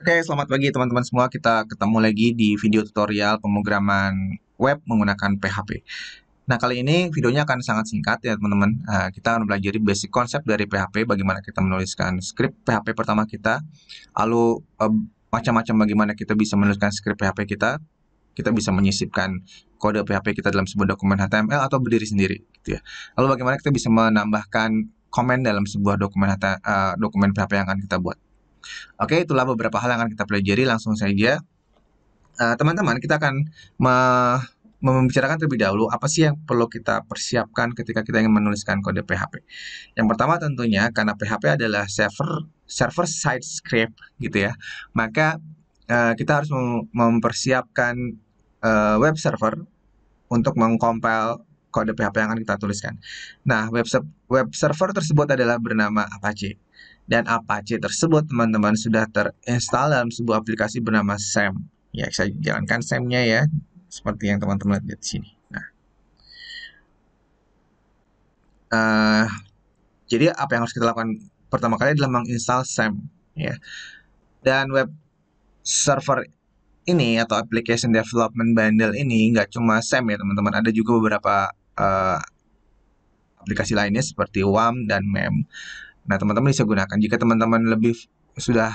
Oke, selamat pagi teman-teman semua. Kita ketemu lagi di video tutorial pemrograman web menggunakan PHP. Nah, kali ini videonya akan sangat singkat ya teman-teman. Kita akan belajar basic konsep dari PHP, bagaimana kita menuliskan script PHP pertama kita, lalu macam-macam bagaimana kita bisa menuliskan script PHP kita. Kita bisa menyisipkan kode PHP kita dalam sebuah dokumen HTML atau berdiri sendiri, gitu ya. Lalu bagaimana kita bisa menambahkan komen dalam sebuah dokumen PHP yang akan kita buat. Oke, itulah beberapa hal yang akan kita pelajari langsung saja. Teman-teman, kita akan membicarakan terlebih dahulu apa sih yang perlu kita persiapkan ketika kita ingin menuliskan kode PHP. Yang pertama tentunya karena PHP adalah server side script gitu ya, maka kita harus mempersiapkan web server untuk mengcompile kode PHP yang akan kita tuliskan. Nah, web server tersebut adalah bernama Apache. Dan Apache tersebut teman-teman sudah terinstall dalam sebuah aplikasi bernama SAM. Ya, saya jalankan SAM-nya ya, seperti yang teman-teman lihat di sini. Nah, jadi apa yang harus kita lakukan pertama kali adalah menginstal SAM. Ya. Dan web server ini atau application development bundle ini nggak cuma SAM ya teman-teman, ada juga beberapa aplikasi lainnya seperti WAM dan MEM. Nah, teman-teman bisa gunakan. Jika teman-teman lebih sudah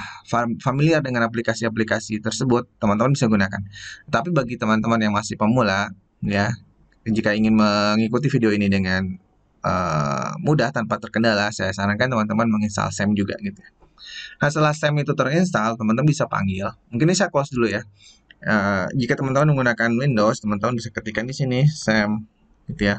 familiar dengan aplikasi-aplikasi tersebut, teman-teman bisa gunakan. Tapi bagi teman-teman yang masih pemula, ya, jika ingin mengikuti video ini dengan mudah tanpa terkendala, saya sarankan teman-teman menginstal SAM juga gitu. Nah, setelah SAM itu terinstall, teman-teman bisa panggil. Mungkin ini saya close dulu ya. Jika teman-teman menggunakan Windows, teman-teman bisa ketikkan di sini SAM, gitu ya.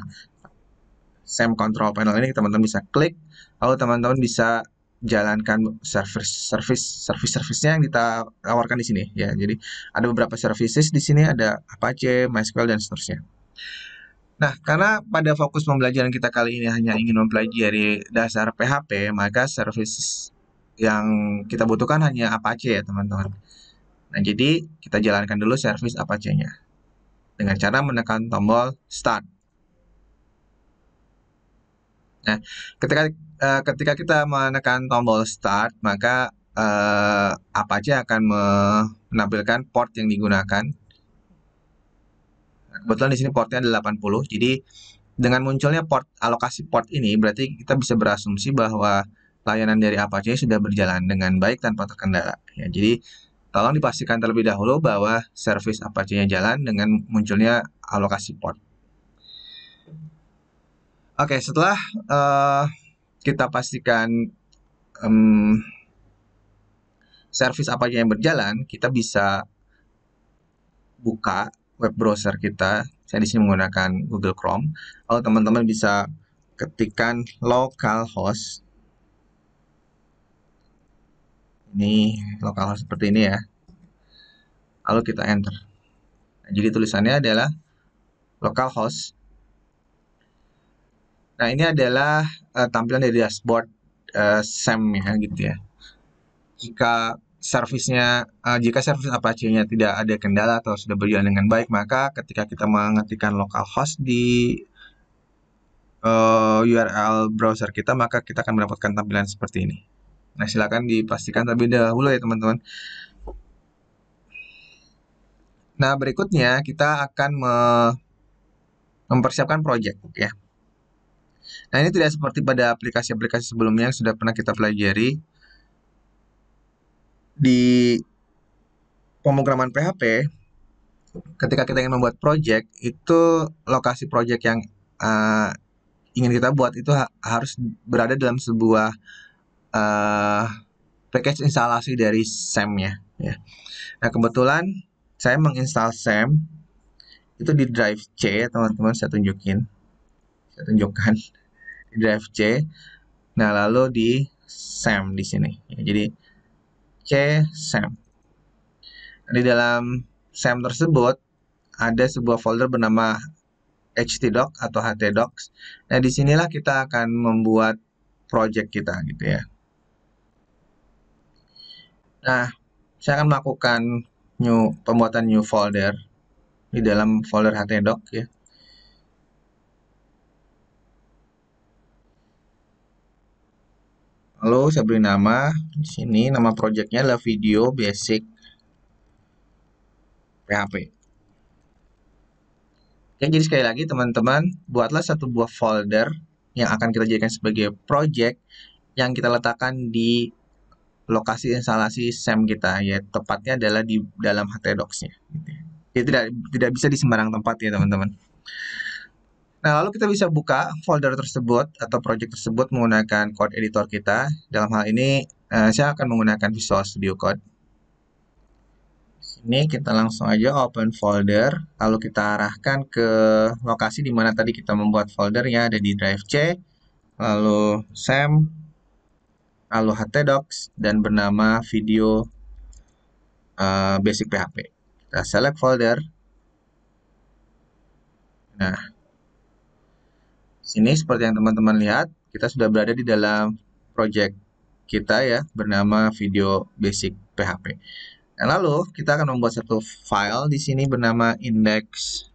SAM control panel ini teman-teman bisa klik, lalu teman-teman bisa jalankan service-nya yang kita tawarkan di sini ya. Jadi ada beberapa services di sini, ada Apache, MySQL dan seterusnya. Nah, karena pada fokus pembelajaran kita kali ini hanya ingin mempelajari dasar PHP, maka service yang kita butuhkan hanya Apache ya, teman-teman. Nah, jadi kita jalankan dulu service Apache-nya dengan cara menekan tombol Start. Nah, ketika kita menekan tombol Start, maka apa aja akan menampilkan port yang digunakan. Nah, kebetulan di sini portnya ada 80, jadi dengan munculnya alokasi port ini, berarti kita bisa berasumsi bahwa layanan dari Apache sudah berjalan dengan baik tanpa terkendala. Ya, jadi tolong dipastikan terlebih dahulu bahwa service Apache-nya jalan dengan munculnya alokasi port. Oke, setelah kita pastikan service apa aja yang berjalan, kita bisa buka web browser kita. Saya di sini menggunakan Google Chrome. Lalu teman-teman bisa ketikkan localhost. Ini localhost seperti ini ya. Lalu kita enter. Nah, jadi tulisannya adalah localhost. Nah, ini adalah tampilan dari dashboard SAM ya gitu ya. Jika jika service Apache-nya tidak ada kendala atau sudah berjalan dengan baik, maka ketika kita mengetikkan localhost di URL browser kita, maka kita akan mendapatkan tampilan seperti ini. Nah, silakan dipastikan terlebih dahulu ya teman-teman. Nah, berikutnya kita akan mempersiapkan project ya. Nah, ini tidak seperti pada aplikasi-aplikasi sebelumnya yang sudah pernah kita pelajari. Di pemrograman PHP, ketika kita ingin membuat project, itu lokasi project yang ingin kita buat itu harus berada dalam sebuah package instalasi dari SAM-nya ya. Nah, kebetulan saya menginstal SAM itu di drive C, teman-teman, saya tunjukkan di drive C. Nah, lalu di SAM di sini ya. Jadi C SAM. Di dalam SAM tersebut ada sebuah folder bernama htdoc atau htdocs. Nah, disinilah kita akan membuat project kita gitu ya. Nah, saya akan melakukan pembuatan new folder di dalam folder htdoc ya. Lalu saya beri nama di sini, nama projectnya adalah video basic PHP. Oke, jadi sekali lagi teman-teman, buatlah satu buah folder yang akan kita jadikan sebagai project yang kita letakkan di lokasi instalasi SAM kita, ya tepatnya adalah di dalam htdocs-nya. Jadi tidak bisa di sembarang tempat ya teman-teman. Nah, lalu kita bisa buka folder tersebut atau project tersebut menggunakan code editor kita. Dalam hal ini, saya akan menggunakan Visual Studio Code. Ini kita langsung aja open folder, lalu kita arahkan ke lokasi di mana tadi kita membuat foldernya, ada di drive C, lalu SAM, lalu htdocs, dan bernama video basic PHP. Kita select folder. Nah, sini seperti yang teman-teman lihat, kita sudah berada di dalam project kita ya, bernama video basic PHP. Nah, lalu kita akan membuat satu file di sini bernama index.php.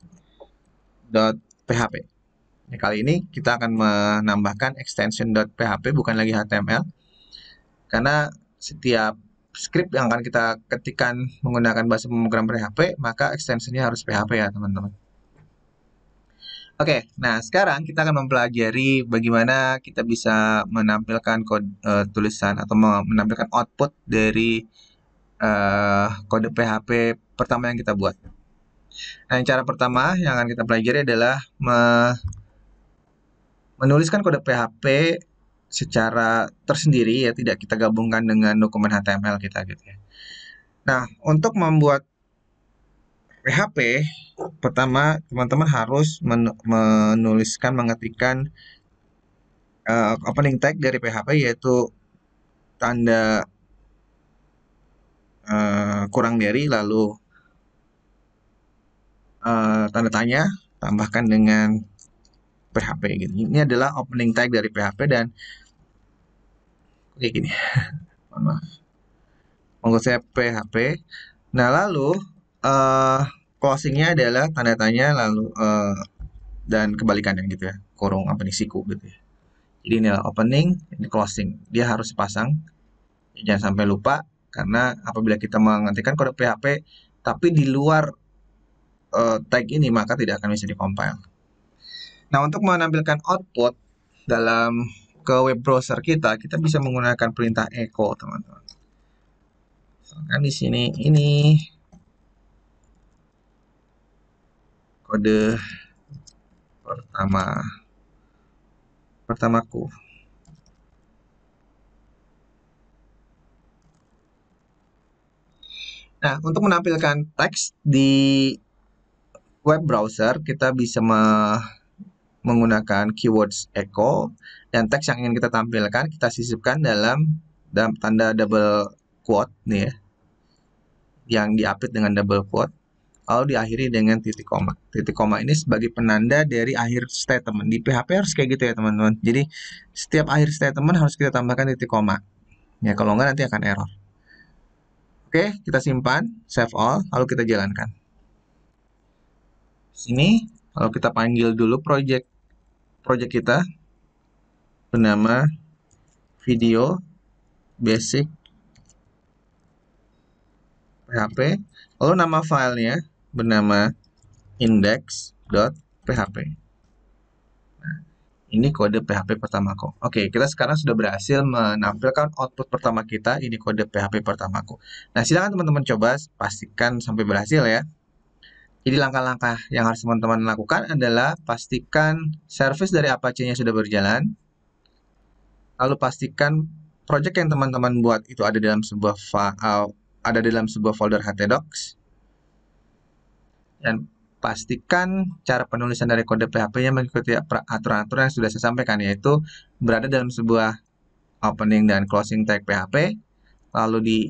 Nah, kali ini kita akan menambahkan extension.php, bukan lagi HTML, karena setiap script yang akan kita ketikkan menggunakan bahasa pemrograman PHP, maka extensionnya harus PHP ya teman-teman. Oke, nah sekarang kita akan mempelajari bagaimana kita bisa menampilkan tulisan atau menampilkan output dari kode PHP pertama yang kita buat. Nah, cara pertama yang akan kita pelajari adalah menuliskan kode PHP secara tersendiri ya, tidak kita gabungkan dengan dokumen HTML kita gitu ya. Nah, untuk membuat PHP, pertama teman-teman harus mengetikkan opening tag dari PHP, yaitu tanda kurang dari, lalu tanda tanya, tambahkan dengan PHP gitu. Ini adalah opening tag dari PHP dan kayak gini. Mohon maaf. Menurut saya PHP. Nah, lalu closingnya adalah tanda tanya, lalu dan kebalikannya gitu ya, kurung apa nih, siku gitu ya. Jadi ini adalah opening, ini closing. Dia harus pasang, jangan sampai lupa, karena apabila kita mengetikkan kode PHP tapi di luar tag ini, maka tidak akan bisa di-compile. Nah, untuk menampilkan output dalam ke web browser kita bisa menggunakan perintah echo, teman-teman. Misalkan di sini ini kode pertamaku. Nah, untuk menampilkan teks di web browser, kita bisa menggunakan keywords echo, dan teks yang ingin kita tampilkan kita sisipkan dalam tanda double quote nih ya, yang diapit dengan double quote, lalu diakhiri dengan titik koma. Titik koma ini sebagai penanda dari akhir statement. Di PHP harus kayak gitu ya teman-teman. Jadi setiap akhir statement harus kita tambahkan titik koma. Ya, kalau enggak nanti akan error. Oke, kita simpan, save all, lalu kita jalankan. Sini, lalu kita panggil dulu project kita bernama video basic PHP. Lalu nama filenya bernama index.php. Nah, ini kode PHP pertamaku. Oke, kita sekarang sudah berhasil menampilkan output pertama kita. Ini kode PHP pertamaku. Nah, silakan teman-teman coba pastikan sampai berhasil ya. Jadi langkah-langkah yang harus teman-teman lakukan adalah pastikan service dari Apache-nya sudah berjalan. Lalu pastikan project yang teman-teman buat itu ada dalam sebuah folder htdocs. Dan pastikan cara penulisan dari kode PHP-nya mengikuti aturan-aturan yang sudah saya sampaikan, yaitu berada dalam sebuah opening dan closing tag PHP, lalu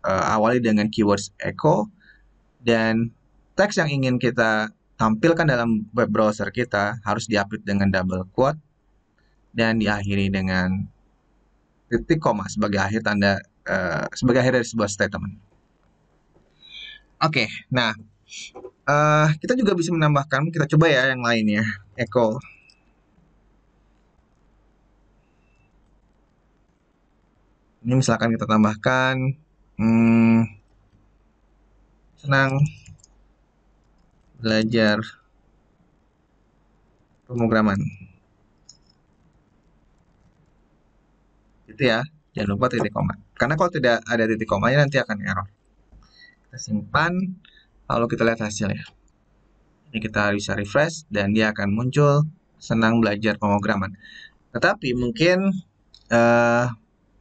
awali dengan keywords echo, dan teks yang ingin kita tampilkan dalam web browser kita harus diapit dengan double quote dan diakhiri dengan titik koma sebagai akhir dari sebuah statement. Oke, nah kita juga bisa menambahkan, kita coba ya yang lainnya, echo. Ini misalkan kita tambahkan senang belajar pemrograman. Gitu ya. Jangan lupa titik koma. Karena kalau tidak ada titik komanya nanti akan error. Kita simpan, lalu kita lihat hasilnya. Ini kita bisa refresh dan dia akan muncul senang belajar pemrograman. Tetapi mungkin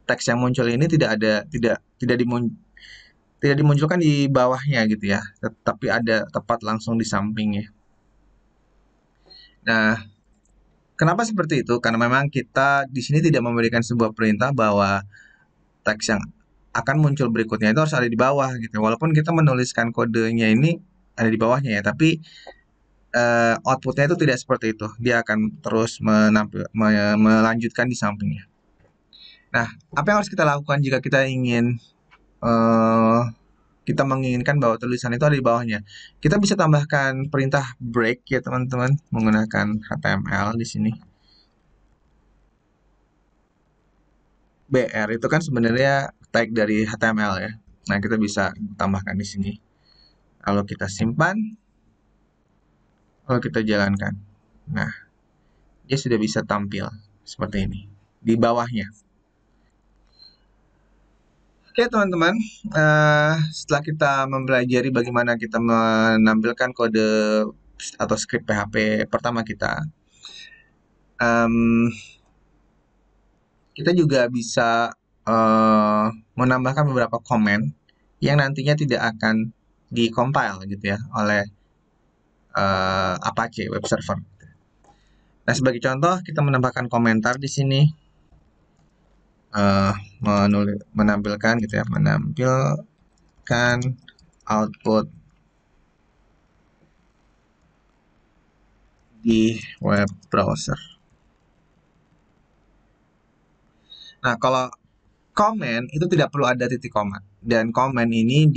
teks yang muncul ini tidak dimunculkan di bawahnya gitu ya, tetapi ada tepat langsung di sampingnya. Nah, kenapa seperti itu? Karena memang kita di sini tidak memberikan sebuah perintah bahwa teks yang akan muncul berikutnya itu harus ada di bawah gitu. Walaupun kita menuliskan kodenya ini ada di bawahnya ya, tapi outputnya itu tidak seperti itu. Dia akan terus melanjutkan di sampingnya. Nah, apa yang harus kita lakukan jika kita ingin kita menginginkan bahwa tulisan itu ada di bawahnya? Kita bisa tambahkan perintah break ya teman-teman, menggunakan HTML di sini. BR itu kan sebenarnya tag dari HTML ya. Nah, kita bisa tambahkan di sini. Lalu kita simpan, lalu kita jalankan. Nah, dia sudah bisa tampil seperti ini di bawahnya. Oke teman-teman, setelah kita mempelajari bagaimana kita menampilkan kode atau script PHP pertama kita, kita juga bisa menambahkan beberapa komen yang nantinya tidak akan di-compile gitu ya oleh Apache web server. Nah, sebagai contoh kita menambahkan komentar di sini, menampilkan gitu ya, menampilkan output di web browser. Nah, kalau komen itu tidak perlu ada titik koma, dan komen ini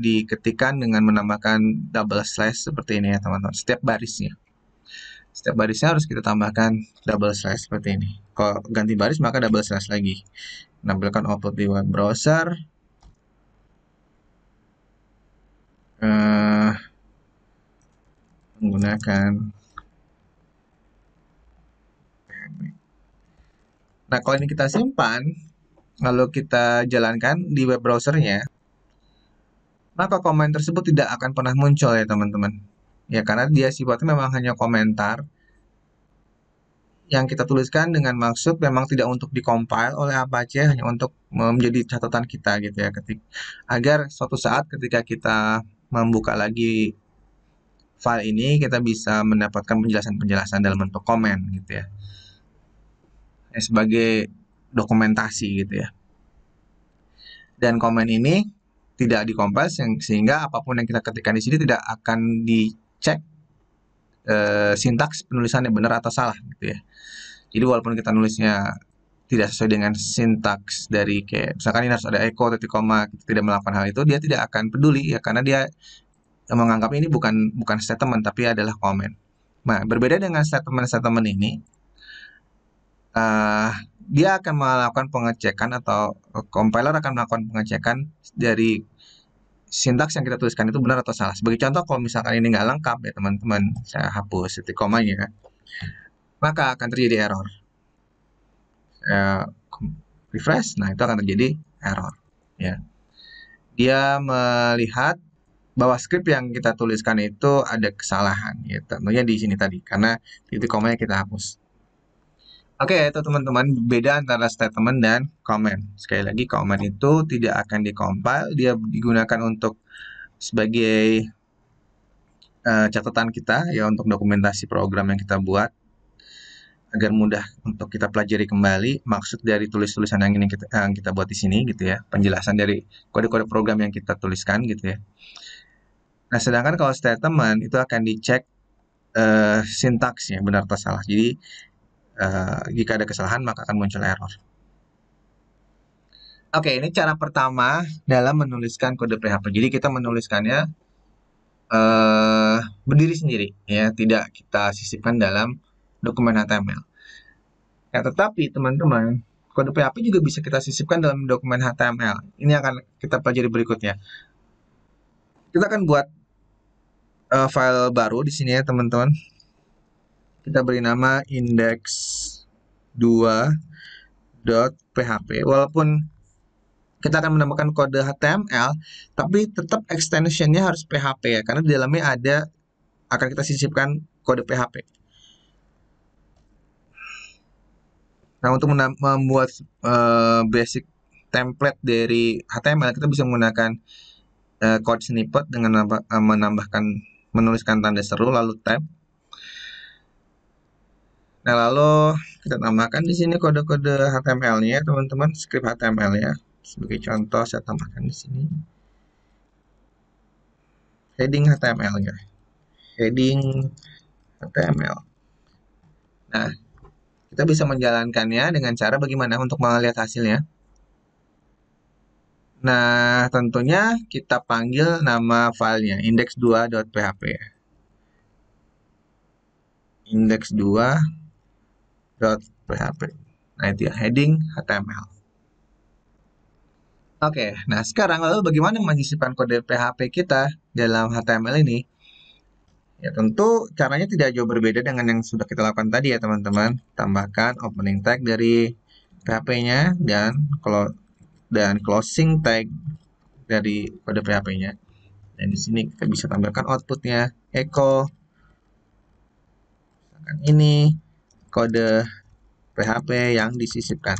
diketikkan dengan menambahkan double slash seperti ini ya teman-teman. Setiap barisnya harus kita tambahkan double slash seperti ini. Kalau ganti baris maka double slash lagi. Menampilkan output di web browser. Menggunakan. Nah, kalau ini kita simpan, lalu kita jalankan di web browsernya, maka komen tersebut tidak akan pernah muncul ya teman-teman. Ya, karena dia sifatnya memang hanya komentar yang kita tuliskan dengan maksud memang tidak untuk di-compile oleh Apache, hanya untuk menjadi catatan kita gitu ya, agar suatu saat ketika kita membuka lagi file ini, kita bisa mendapatkan penjelasan-penjelasan dalam bentuk komen gitu ya. Sebagai dokumentasi gitu ya. Dan komen ini tidak di-compile sehingga apapun yang kita ketikkan di sini tidak akan dicek sintaks penulisannya benar atau salah gitu ya. Jadi walaupun kita nulisnya tidak sesuai dengan sintaks dari kayak misalkan ini harus ada echo, titik koma, kita tidak melakukan hal itu, dia tidak akan peduli ya, karena dia menganggap ini bukan statement tapi adalah komen. Nah, berbeda dengan statement-statement ini, dia akan melakukan pengecekan atau compiler akan melakukan pengecekan dari sintaks yang kita tuliskan itu benar atau salah. Sebagai contoh, kalau misalkan ini nggak lengkap ya teman-teman, saya hapus titik komanya, maka akan terjadi error. Refresh, nah itu akan terjadi error. Ya, dia melihat bahwa script yang kita tuliskan itu ada kesalahan, ya tentunya di sini tadi karena titik komanya kita hapus. Oke, itu teman-teman beda antara statement dan comment. Sekali lagi, comment itu tidak akan di-compile, dia digunakan untuk sebagai catatan kita ya, untuk dokumentasi program yang kita buat agar mudah untuk kita pelajari kembali maksud dari tulisan yang kita buat di sini gitu ya, penjelasan dari kode-kode program yang kita tuliskan gitu ya. Nah, sedangkan kalau statement itu akan dicek sintaksnya benar atau salah. Jadi jika ada kesalahan maka akan muncul error. Oke, ini cara pertama dalam menuliskan kode PHP. Jadi kita menuliskannya berdiri sendiri, ya, tidak kita sisipkan dalam dokumen HTML. Ya, tetapi teman-teman, kode PHP juga bisa kita sisipkan dalam dokumen HTML. Ini akan kita pelajari berikutnya. Kita akan buat file baru di sini ya teman-teman. Kita beri nama index2.php. Walaupun kita akan menambahkan kode HTML, tapi tetap extensionnya harus PHP ya, karena di dalamnya akan kita sisipkan kode PHP. Nah, untuk membuat basic template dari HTML, kita bisa menggunakan code snippet dengan menuliskan tanda seru lalu tab. Nah, lalu kita tambahkan di sini kode-kode HTML-nya, teman-teman, script HTML ya. Sebagai contoh, saya tambahkan di sini heading HTML ya. Heading HTML. Nah, kita bisa menjalankannya dengan cara bagaimana untuk melihat hasilnya. Nah, tentunya kita panggil nama filenya index2.php ya. Index2.php. Nah, itu ya, heading HTML. Oke, nah sekarang lalu bagaimana menyisipkan kode PHP kita dalam HTML ini? Ya, tentu caranya tidak jauh berbeda dengan yang sudah kita lakukan tadi ya teman-teman. Tambahkan opening tag dari PHP-nya dan closing tag dari kode PHP-nya. Dan di sini kita bisa tambahkan outputnya echo. Ini kode PHP yang disisipkan.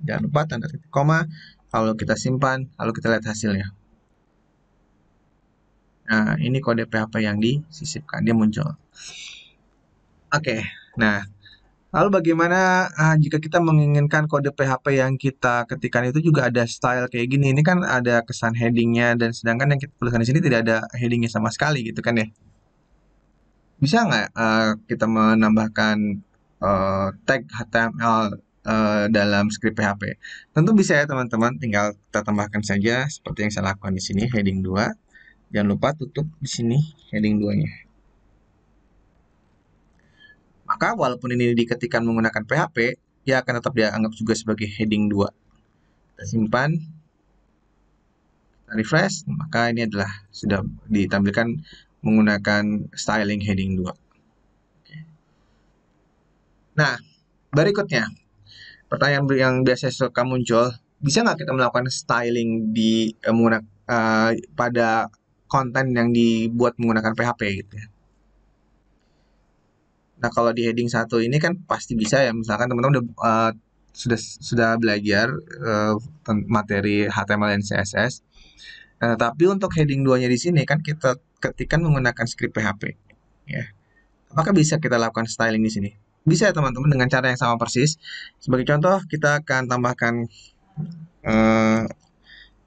Jangan lupa tanda titik koma, lalu kita simpan, lalu kita lihat hasilnya. Nah, ini kode PHP yang disisipkan, dia muncul. Oke, nah, lalu bagaimana jika kita menginginkan kode PHP yang kita ketikkan itu juga ada style kayak gini? Ini kan ada kesan headingnya, dan sedangkan yang kita tuliskan di sini tidak ada headingnya sama sekali gitu kan ya? Bisa nggak kita menambahkan tag HTML dalam script PHP? Tentu bisa ya teman-teman, tinggal kita tambahkan saja seperti yang saya lakukan di sini, heading 2. Jangan lupa tutup di sini heading 2-nya. Maka walaupun ini diketikkan menggunakan PHP, dia akan tetap dianggap juga sebagai heading 2. Kita simpan, kita refresh, maka ini adalah sudah ditampilkan menggunakan styling heading 2. Nah, berikutnya, pertanyaan yang biasa suka muncul, bisa nggak kita melakukan styling pada konten yang dibuat menggunakan PHP gitu ya? Nah, kalau di heading 1 ini kan pasti bisa ya, misalkan teman-teman sudah belajar materi HTML dan CSS. Nah, tapi untuk heading 2-nya di sini kan kita ketikkan menggunakan script PHP ya. Apakah bisa kita lakukan styling di sini? Bisa ya teman-teman, dengan cara yang sama persis. Sebagai contoh, kita akan tambahkan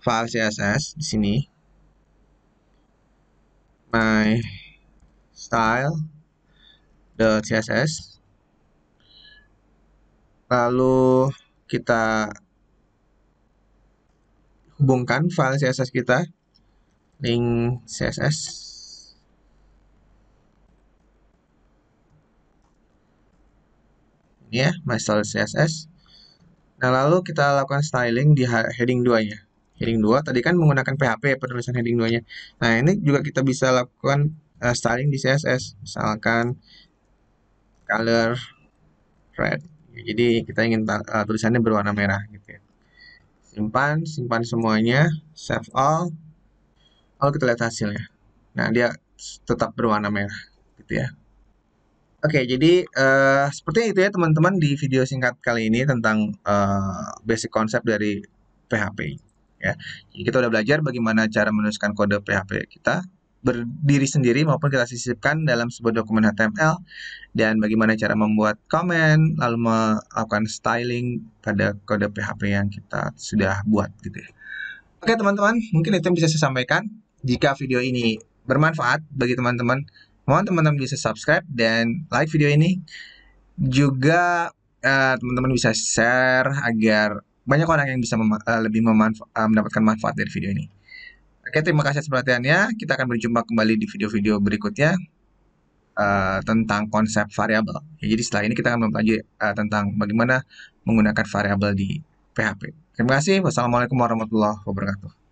file CSS di sini. My style.css. Lalu kita hubungkan file CSS kita, link CSS. Ini ya, my style CSS. Nah, lalu kita lakukan styling di heading 2-nya. Heading 2 tadi kan menggunakan PHP penulisan heading 2-nya. Nah, ini juga kita bisa lakukan styling di CSS. Misalkan color red. Jadi kita ingin tulisannya berwarna merah gitu ya. Simpan semuanya, save all. Lalu kita lihat hasilnya. Nah, dia tetap berwarna merah gitu ya. Oke, jadi seperti itu ya teman-teman di video singkat kali ini tentang basic konsep dari PHP. Ya, jadi kita udah belajar bagaimana cara menuliskan kode PHP kita berdiri sendiri maupun kita sisipkan dalam sebuah dokumen HTML, dan bagaimana cara membuat komen lalu melakukan styling pada kode PHP yang kita sudah buat gitu ya. Oke teman-teman, mungkin itu yang bisa saya sampaikan. Jika video ini bermanfaat bagi teman-teman, mohon teman-teman bisa subscribe dan like video ini. Juga teman-teman bisa share agar banyak orang yang bisa mendapatkan manfaat dari video ini. Oke, terima kasih atas perhatiannya. Kita akan berjumpa kembali di video-video berikutnya. tentang konsep variabel. Ya, jadi setelah ini kita akan mempelajari tentang bagaimana menggunakan variabel di PHP. Terima kasih. Wassalamualaikum warahmatullahi wabarakatuh.